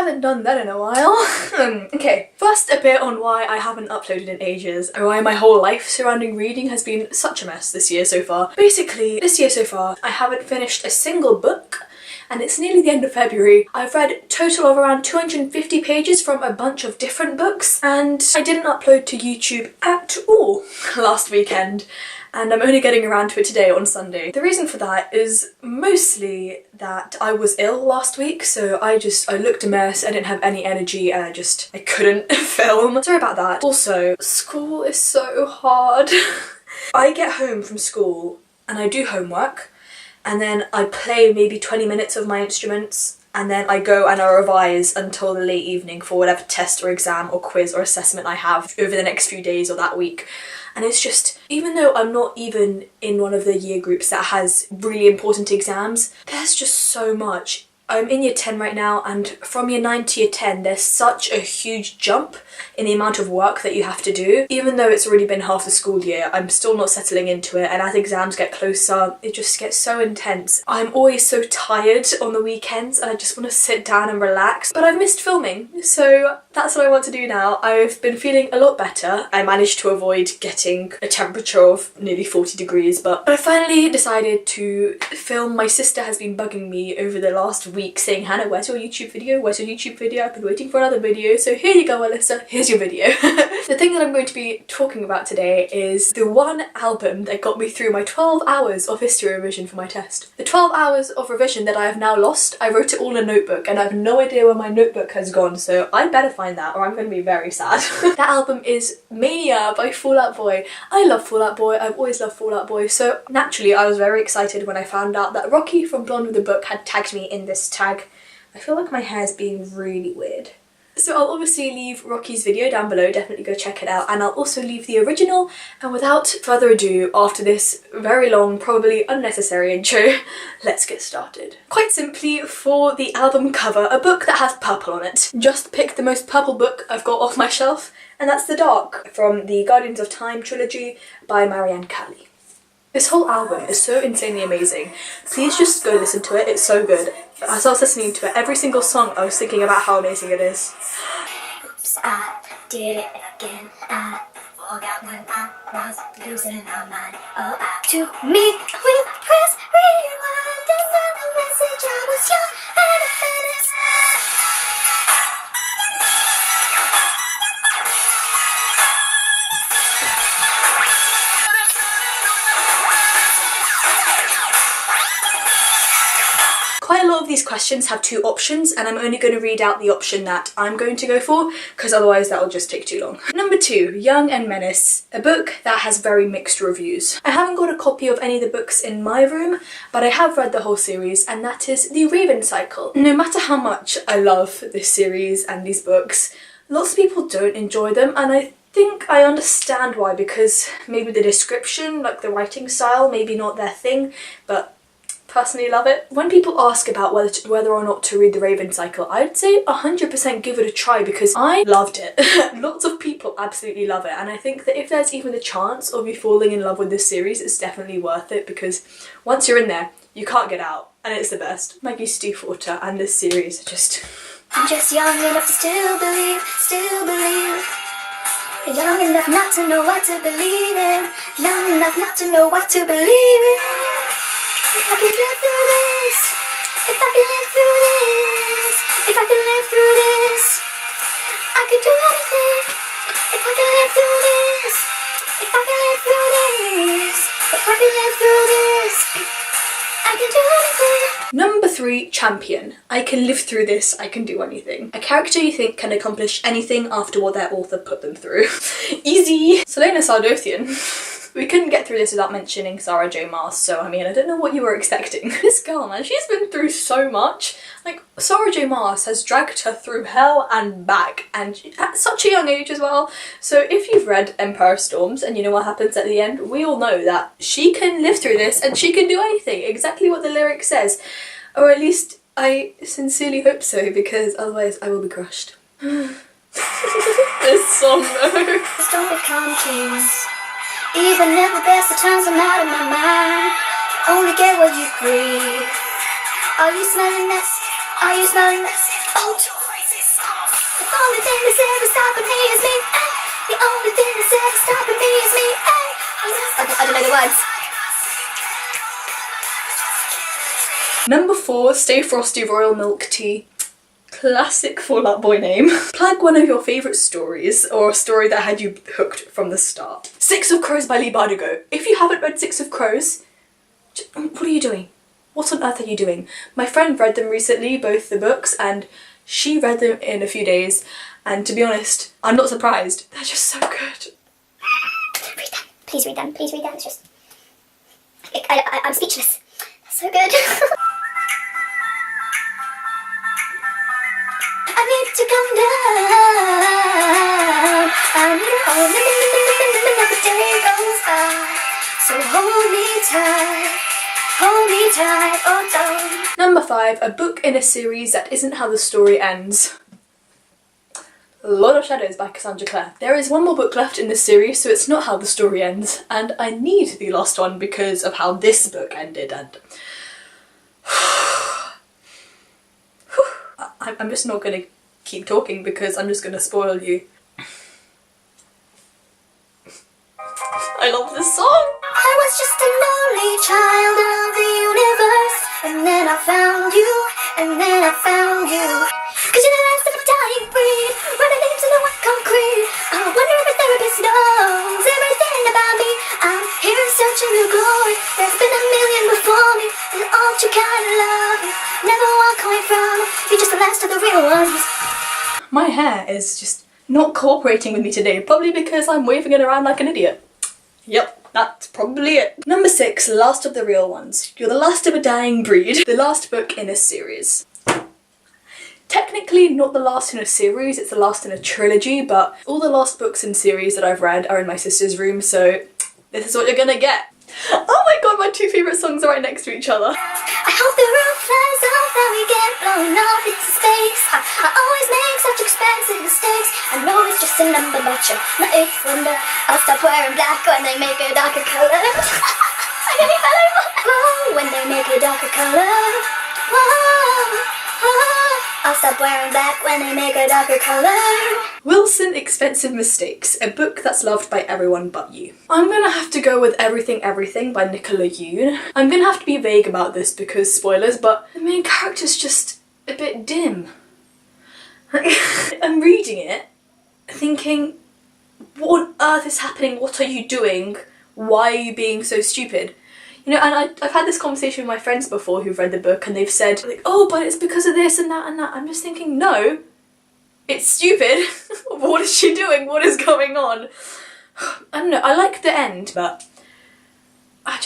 haven't done that in a while. Okay, first a bit on why I haven't uploaded in ages, or why my whole life surrounding reading has been such a mess this year so far. Basically, this year so far, I haven't finished a single book, and it's nearly the end of February. I've read a total of around 250 pages from a bunch of different books, and I didn't upload to YouTube at all last weekend. And I'm only getting around to it today on Sunday. The reason for that is mostly that I was ill last week, so I looked a mess, I didn't have any energy, and I couldn't film. Sorry about that. Also, school is so hard. I get home from school and I do homework, and then I play maybe 20 minutes of my instruments, and then I go and I revise until the late evening for whatever test or exam or quiz or assessment I have over the next few days or that week. And it's just, even though I'm not even in one of the year groups that has really important exams, there's just so much. I'm in year 10 right now, and from year 9 to year 10 there's such a huge jump in the amount of work that you have to do. Even though it's already been half the school year, I'm still not settling into it, and as exams get closer it just gets so intense. I'm always so tired on the weekends and I just want to sit down and relax, but I've missed filming, so that's what I want to do now. I've been feeling a lot better. I managed to avoid getting a temperature of nearly 40 degrees, but I finally decided to film. My sister has been bugging me over the last week saying, Hannah, where's your YouTube video? Where's your YouTube video? I've been waiting for another video, so here you go, Alyssa, here's your video. The thing that I'm going to be talking about today is the one album that got me through my 12 hours of history revision for my test. The 12 hours of revision that I have now lost, I wrote it all in a notebook and I have no idea where my notebook has gone, so I better find that or I'm going to be very sad. That album is Mania by Fall Out Boy. I love Fall Out Boy, I've always loved Fall Out Boy, so naturally I was very excited when I found out that Rocky from Blonde with the Book had tagged me in this tag. I feel like my hair's being really weird. So I'll obviously leave Rocky's video down below, definitely go check it out, and I'll also leave the original. And without further ado, after this very long, probably unnecessary intro, let's get started. Quite simply, for the album cover, a book that has purple on it. Just picked the most purple book I've got off my shelf, and that's The Dark from the Guardians of Time trilogy by Marianne Callie. This whole album is so insanely amazing. Please just go listen to it, it's so good. As I was listening to it, every single song I was thinking about how amazing it is. Oops, I did it again. I forgot when I was losing my mind. Oh, to me, we press rewind and send a message. I was young and a menace. Quite a lot of these questions have two options, and I'm only going to read out the option that I'm going to go for, because otherwise that will just take too long. Number 2, Young and Menace, a book that has very mixed reviews. I haven't got a copy of any of the books in my room, but I have read the whole series, and that is The Raven Cycle. No matter how much I love this series and these books, lots of people don't enjoy them, and I think I understand why, because maybe the description, like the writing style, maybe not their thing, but personally love it. When people ask about whether or not to read The Raven Cycle, I'd say 100% give it a try, because I loved it. Lots of people absolutely love it, and I think that if there's even the chance of you falling in love with this series, it's definitely worth it, because once you're in there, you can't get out, and it's the best. Maggie Stiefvater and this series are just... I'm just young enough to still believe. Young enough not to know what to believe in. Young enough not to know what to believe in. If I can live through this, if I can live through this, if I can live through this, I could do anything. If I can live through this, if I can live through this, if I can live through this, I can do anything. Number 3, Champion. I can live through this, I can do anything. A character you think can accomplish anything after what their author put them through. Easy! Selena Sardothian. We couldn't get through this without mentioning Sarah J Maas, so I mean, I don't know what you were expecting. This girl, man, she's been through so much. Like, Sarah J Maas has dragged her through hell and back, and at such a young age as well. So if you've read Empire Storms and you know what happens at the end, we all know that she can live through this and she can do anything, exactly what the lyric says. Or at least I sincerely hope so, because otherwise I will be crushed. This song though. Don't become kings. Even if the best of times I'm out of my mind, only get what you breathe. Are you smelling mess? Are you smelling mess? Oh, 2 faces. only thing that's ever stopping me is me. Ay. The only thing that's ever stopping me is me. Ay. I don't know the words. Number 4, Stay Frosty Royal Milk Tea. Classic Fall Out Boy name. Plug one of your favourite stories, or a story that had you hooked from the start. Six of Crows by Lee Bardugo. If you haven't read Six of Crows, what are you doing? What on earth are you doing? My friend read them recently, both the books, and she read them in a few days, and to be honest, I'm not surprised. They're just so good. Read them. Please read them. Please read them. It's just... I'm speechless. They're so good. I need to come down. I need to hold the day goes by. So hold me tight, oh don't. Number 5, a book in a series that isn't how the story ends. Lord of Shadows by Cassandra Clare. There is one more book left in this series, so it's not how the story ends, and I need the last one because of how this book ended, and I'm just not gonna keep talking because I'm just gonna spoil you. I love this song! I was just a lonely child of the universe, and then I found you, and then I found you. Cause you're the last of a dying breed, running into the wet concrete. I wonder if a therapist knows everything about me. I'm here in search of your glory. There's been a million before me, and all you kinda love me. Never walk away from it, you're just the last of the real ones. My hair is just not cooperating with me today, probably because I'm waving it around like an idiot. Yep, that's probably it. Number 6, Last of the Real Ones. You're the last of a dying breed. The last book in a series. Technically not the last in a series, it's the last in a trilogy, but all the last books in series that I've read are in my sister's room, so this is what you're gonna get. Oh my god, my 2 favourite songs are right next to each other. I hope the roof flies off and we get blown off into space. I always make such expensive mistakes. I know it's just a number, but you're my 8th wonder. I'll stop wearing black when they make a darker colour. I nearly fell over. Whoa, when they make a darker colour. Whoa, whoa. I'll stop wearing black when they make a darker colour. Wilson, Expensive Mistakes, a book that's loved by everyone but you. I'm gonna have to go with Everything Everything by Nicola Yoon. I'm gonna have to be vague about this because spoilers, but the main character's just a bit dim. I'm reading it, thinking, what on earth is happening? What are you doing? Why are you being so stupid? You know, and I've had this conversation with my friends before who've read the book and they've said, like, oh, but it's because of this and that and that. I'm just thinking, no, it's stupid. What is she doing? What is going on? I don't know, I like the end, but I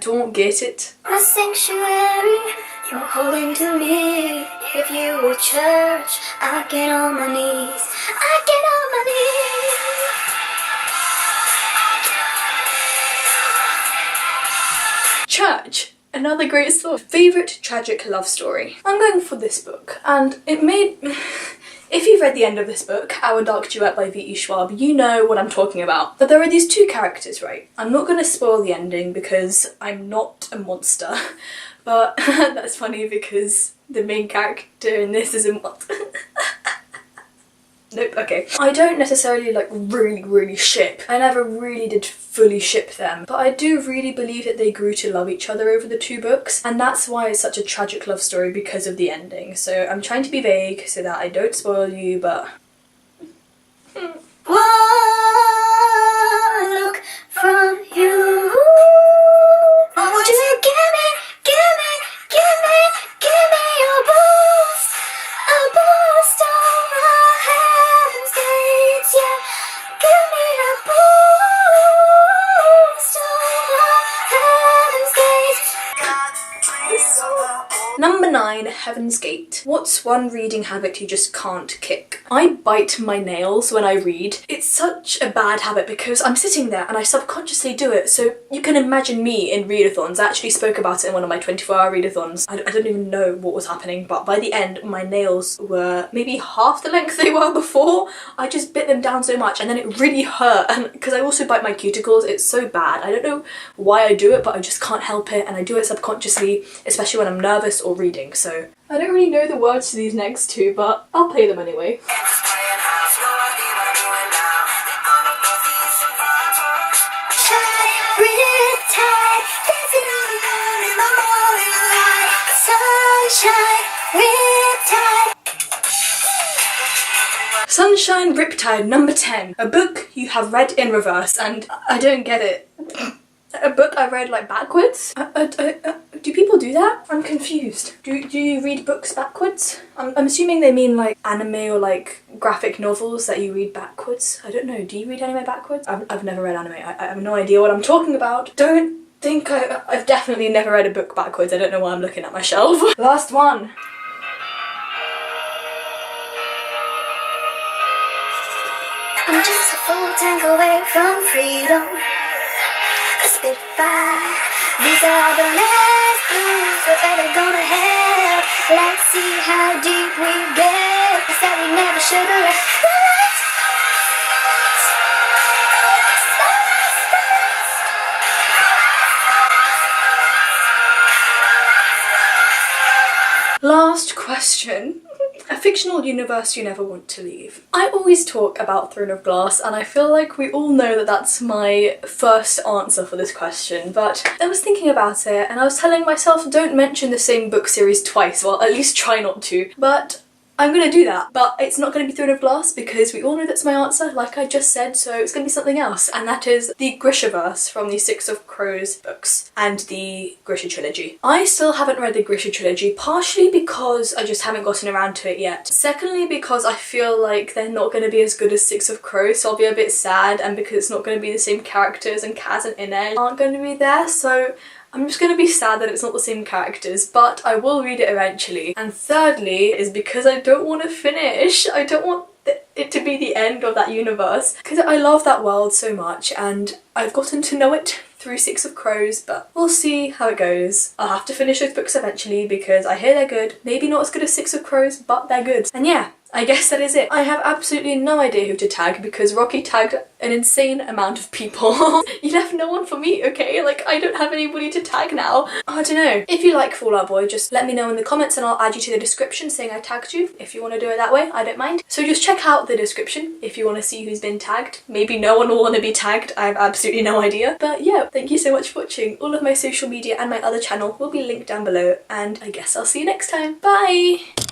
don't get it. A sanctuary you're holding to me. If you were church, I'd get on my knees. I'd get on my knees. Church, another great song. Favourite tragic love story. I'm going for this book, and it made... If you've read the end of this book, Our Dark Duet by V.E. Schwab, you know what I'm talking about. But there are these 2 characters, right? I'm not going to spoil the ending because I'm not a monster. But that's funny because the main character in this is a monster. Nope, okay. I don't necessarily like really ship. I never really did fully ship them, but I do really believe that they grew to love each other over the 2 books, and that's why it's such a tragic love story, because of the ending. So I'm trying to be vague so that I don't spoil you, but... One look from you. Won't you give me a boost over heaven's gates, yeah. Give me a boost over heaven's gates. Number 9, Heaven's Gate. What's one reading habit you just can't kick? I bite my nails when I read. It's such a bad habit because I'm sitting there and I subconsciously do it, so you can imagine me in readathons. I actually spoke about it in one of my 24-hour readathons. I don't even know what was happening, but by the end my nails were maybe half the length they were before. I just bit them down so much and then it really hurt, and because I also bite my cuticles, it's so bad. I don't know why I do it, but I just can't help it, and I do it subconsciously, especially when I'm nervous or reading, so I don't really know the words to these next two, but I'll play them anyway. Sunshine Riptide number 10. A book you have read in reverse, and I don't get it. A book I read like backwards? Do people do that? I'm confused. Do you read books backwards? I'm assuming they mean like anime or like graphic novels that you read backwards. I don't know. Do you read anime backwards? I've never read anime. I have no idea what I'm talking about. Don't think I've definitely never read a book backwards. I don't know why I'm looking at my shelf. Last one. I'm just a full tank away from freedom. A Spitfire. These are the last blues we're ever gonna have. Let's see how deep we get. Said we never should have left. Last question. A fictional universe you never want to leave. I always talk about Throne of Glass, and I feel like we all know that that's my first answer for this question, but I was thinking about it and I was telling myself don't mention the same book series twice, well at least try not to, but I'm gonna do that. But it's not gonna be Throne of Glass because we all know that's my answer, like I just said, so it's gonna be something else, and that is the Grishaverse from the Six of Crows books and the Grisha trilogy. I still haven't read the Grisha trilogy, partially because I just haven't gotten around to it yet. Secondly, because I feel like they're not gonna be as good as Six of Crows, so I'll be a bit sad, and because it's not gonna be the same characters and Kaz and Inez aren't gonna be there, so I'm just gonna be sad that it's not the same characters, but I will read it eventually. And thirdly is because I don't want to finish. I don't want it to be the end of that universe because I love that world so much and I've gotten to know it through Six of Crows, but we'll see how it goes. I'll have to finish those books eventually because I hear they're good. Maybe not as good as Six of Crows, but they're good. And yeah, I guess that is it. I have absolutely no idea who to tag because Rocky tagged an insane amount of people. You left no one for me, okay? Like, I don't have anybody to tag now. I don't know. If you like Fall Out Boy, just let me know in the comments and I'll add you to the description saying I tagged you. If you want to do it that way, I don't mind. So just check out the description if you want to see who's been tagged. Maybe no one will want to be tagged. I have absolutely no idea. But yeah, thank you so much for watching. All of my social media and my other channel will be linked down below and I guess I'll see you next time. Bye!